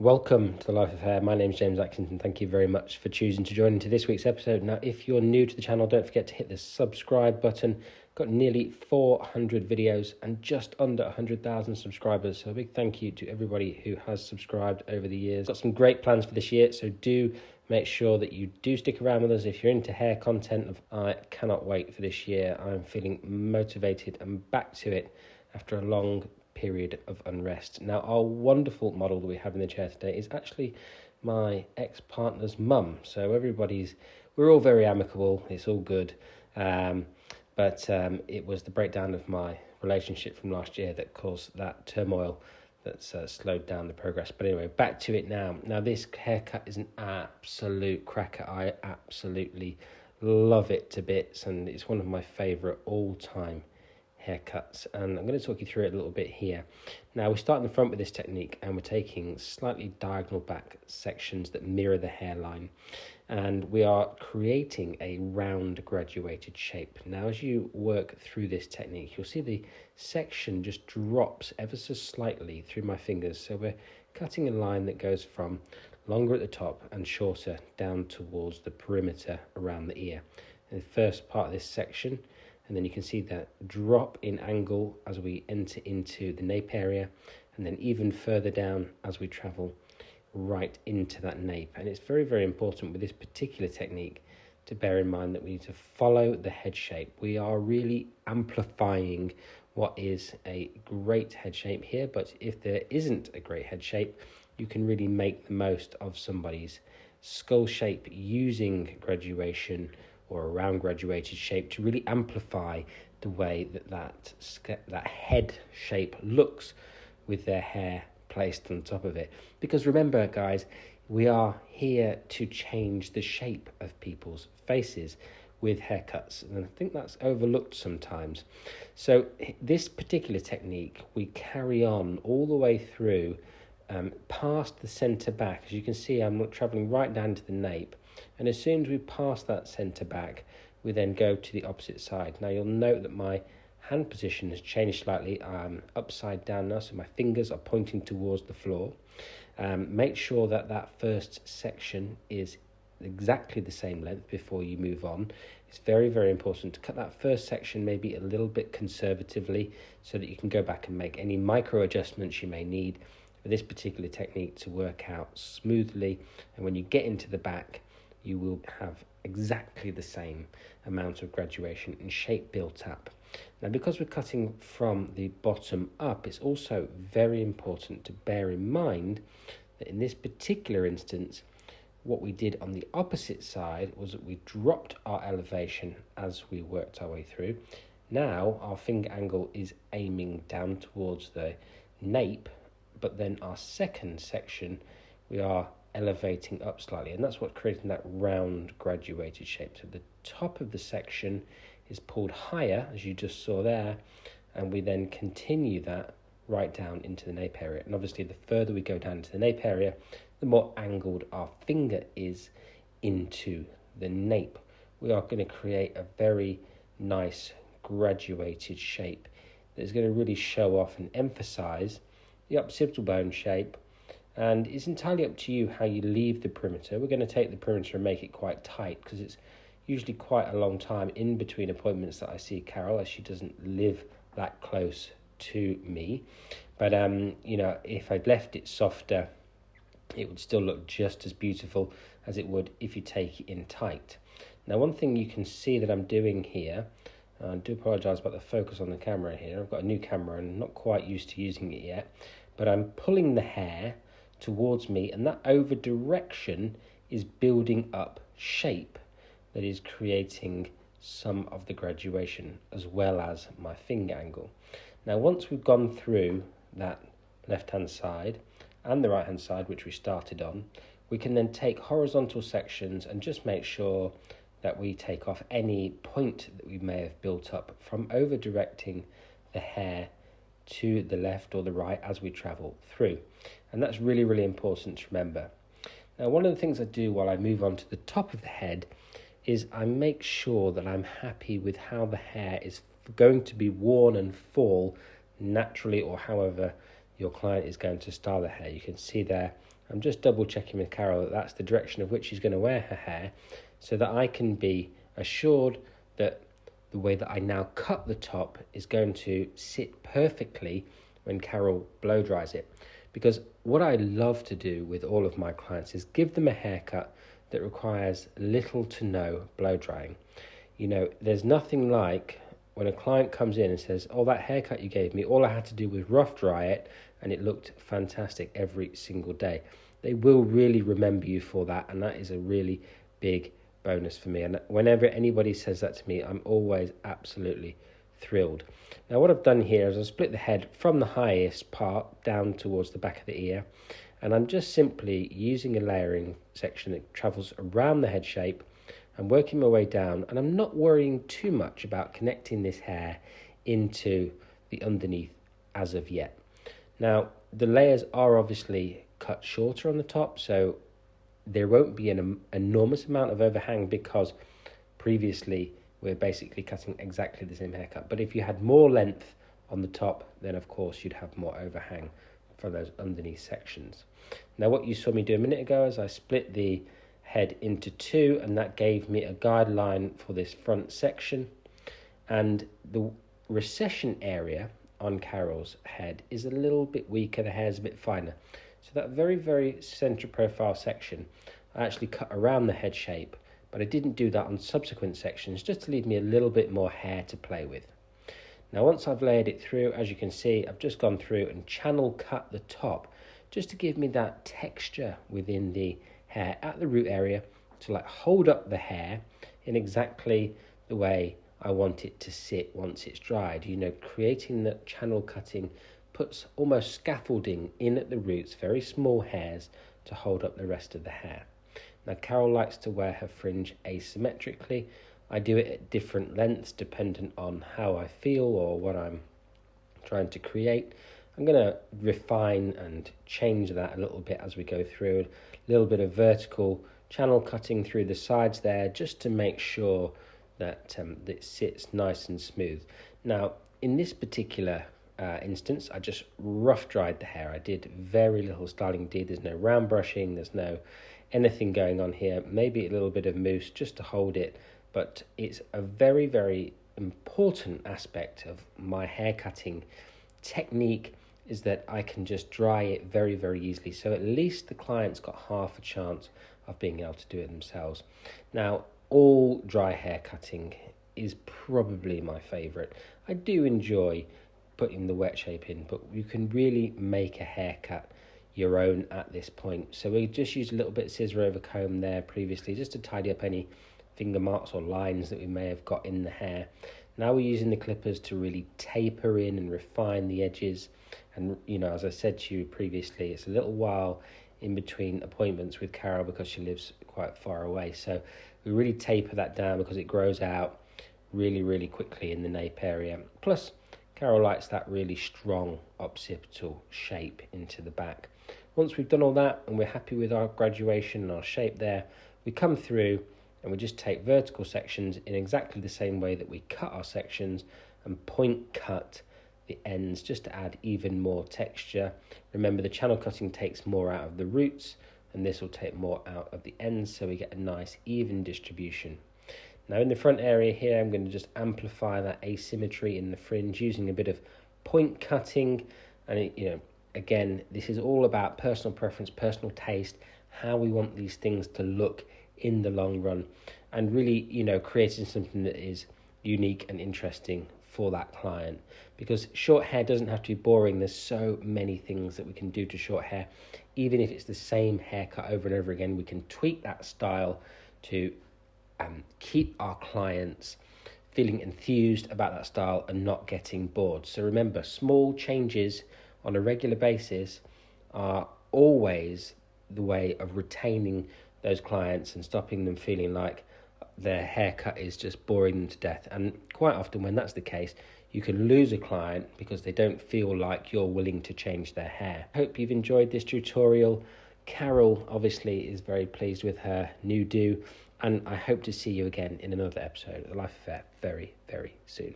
Welcome to the Life of Hair. My name is James Atkinson. Thank you very much for choosing to join into this week's episode. Now, if you're new to the channel, don't forget to hit the subscribe button. Got nearly 400 videos and just under 100,000 subscribers. So a big thank you to everybody who has subscribed over the years. Got some great plans for this year, so do make sure that you do stick around with us if you're into hair content. I cannot wait for this year. I'm feeling motivated and back to it after a long period of unrest. Now, our wonderful model that we have in the chair today is actually my ex-partner's mum. So we're all very amicable. It's all good. But it was the breakdown of my relationship from last year that caused that turmoil that's slowed down the progress. But anyway, back to it now. Now, this haircut is an absolute cracker. I absolutely love it to bits, and it's one of my favourite all-time haircuts, and I'm going to talk you through it a little bit here. Now, we start in the front with this technique, and we're taking slightly diagonal back sections that mirror the hairline, and we are creating a round graduated shape. Now, as you work through this technique, you'll see the section just drops ever so slightly through my fingers. So we're cutting a line that goes from longer at the top and shorter down towards the perimeter around the ear. And the first part of this section, and then you can see that drop in angle as we enter into the nape area, and then even further down as we travel right into that nape. And it's very, very important with this particular technique to bear in mind that we need to follow the head shape. We are really amplifying what is a great head shape here, but if there isn't a great head shape, you can really make the most of somebody's skull shape using graduation or a round graduated shape to really amplify the way that head shape looks with their hair placed on top of it. Because remember, guys, we are here to change the shape of people's faces with haircuts, and I think that's overlooked sometimes. So this particular technique, we carry on all the way through past the centre back. As you can see, I'm travelling right down to the nape. And as soon as we pass that centre back, we then go to the opposite side. Now, you'll note that my hand position has changed slightly. I'm upside down now, so my fingers are pointing towards the floor. Make sure that that first section is exactly the same length before you move on. It's very, very important to cut that first section maybe a little bit conservatively so that you can go back and make any micro adjustments you may need for this particular technique to work out smoothly. And when you get into the back, you will have exactly the same amount of graduation and shape built up. Now, because we're cutting from the bottom up, it's also very important to bear in mind that in this particular instance, what we did on the opposite side was that we dropped our elevation as we worked our way through. Now, our finger angle is aiming down towards the nape, but then our second section, we are elevating up slightly, and that's what creating that round graduated shape. So the top of the section is pulled higher, as you just saw there, and we then continue that right down into the nape area. And obviously, the further we go down into the nape area, the more angled our finger is into the nape. We are going to create a very nice graduated shape that is going to really show off and emphasize the occipital bone shape. And it's entirely up to you how you leave the perimeter. We're going to take the perimeter and make it quite tight because it's usually quite a long time in between appointments that I see Carol, as she doesn't live that close to me. But, if I'd left it softer, it would still look just as beautiful as it would if you take it in tight. Now, one thing you can see that I'm doing here, I do apologise about the focus on the camera here. I've got a new camera and not quite used to using it yet. But I'm pulling the hair towards me, and that over direction is building up shape that is creating some of the graduation as well as my finger angle. Now, once we've gone through that left hand side and the right hand side, which we started on, we can then take horizontal sections and just make sure that we take off any point that we may have built up from over directing the hair to the left or the right as we travel through. And that's really, really important to remember. Now, one of the things I do while I move on to the top of the head is I make sure that I'm happy with how the hair is going to be worn and fall naturally, or however your client is going to style the hair. You can see there I'm just double checking with Carol that that's the direction of which she's going to wear her hair, so that I can be assured that the way that I now cut the top is going to sit perfectly when Carol blow dries it. Because what I love to do with all of my clients is give them a haircut that requires little to no blow drying. You know, there's nothing like when a client comes in and says, oh, that haircut you gave me, all I had to do was rough dry it and it looked fantastic every single day. They will really remember you for that, and that is a really big bonus for me. And whenever anybody says that to me, I'm always absolutely thrilled. Now what I've done here is I've split the head from the highest part down towards the back of the ear, and I'm just simply using a layering section that travels around the head shape and working my way down, and I'm not worrying too much about connecting this hair into the underneath as of yet. Now the layers are obviously cut shorter on the top, so there won't be an enormous amount of overhang because previously we're basically cutting exactly the same haircut. But if you had more length on the top, then of course you'd have more overhang for those underneath sections. Now what you saw me do a minute ago is I split the head into two, and that gave me a guideline for this front section. And the recession area on Carol's head is a little bit weaker, the hair's a bit finer. So that very, very center profile section, I actually cut around the head shape, but I didn't do that on subsequent sections, just to leave me a little bit more hair to play with. Now once I've layered it through, as you can see, I've just gone through and channel cut the top, just to give me that texture within the hair at the root area, to like hold up the hair in exactly the way I want it to sit once it's dried. You know, creating that channel cutting puts almost scaffolding in at the roots, very small hairs to hold up the rest of the hair. Now Carol likes to wear her fringe asymmetrically. I do it at different lengths dependent on how I feel or what I'm trying to create. I'm going to refine and change that a little bit as we go through. A little bit of vertical channel cutting through the sides there, just to make sure that it sits nice and smooth. Now in this particular instance, I just rough dried the hair. I did very little styling indeed. There's no round brushing, there's no anything going on here. Maybe a little bit of mousse just to hold it, but it's a very, very important aspect of my hair cutting technique is that I can just dry it very, very easily. So at least the client's got half a chance of being able to do it themselves. Now, all dry hair cutting is probably my favorite. I do enjoy putting the wet shape in, but you can really make a haircut your own at this point. So we just used a little bit of scissor over comb there previously, just to tidy up any finger marks or lines that we may have got in the hair. Now we're using the clippers to really taper in and refine the edges. And you know, as I said to you previously, it's a little while in between appointments with Carol because she lives quite far away. So we really taper that down because it grows out really, really quickly in the nape area. Plus, Carol likes that really strong occipital shape into the back. Once we've done all that and we're happy with our graduation and our shape there, we come through and we just take vertical sections in exactly the same way that we cut our sections and point cut the ends just to add even more texture. Remember, the channel cutting takes more out of the roots and this will take more out of the ends, so we get a nice even distribution. Now in the front area here, I'm going to just amplify that asymmetry in the fringe using a bit of point cutting. And again, this is all about personal preference, personal taste, how we want these things to look in the long run, and really, creating something that is unique and interesting for that client. Because short hair doesn't have to be boring. There's so many things that we can do to short hair. Even if it's the same haircut over and over again, we can tweak that style to keep our clients feeling enthused about that style and not getting bored. So remember, small changes on a regular basis are always the way of retaining those clients and stopping them feeling like their haircut is just boring them to death. And quite often when that's the case, you can lose a client because they don't feel like you're willing to change their hair. I hope you've enjoyed this tutorial. Carol obviously is very pleased with her new do, and I hope to see you again in another episode of The Life Affair very, very soon.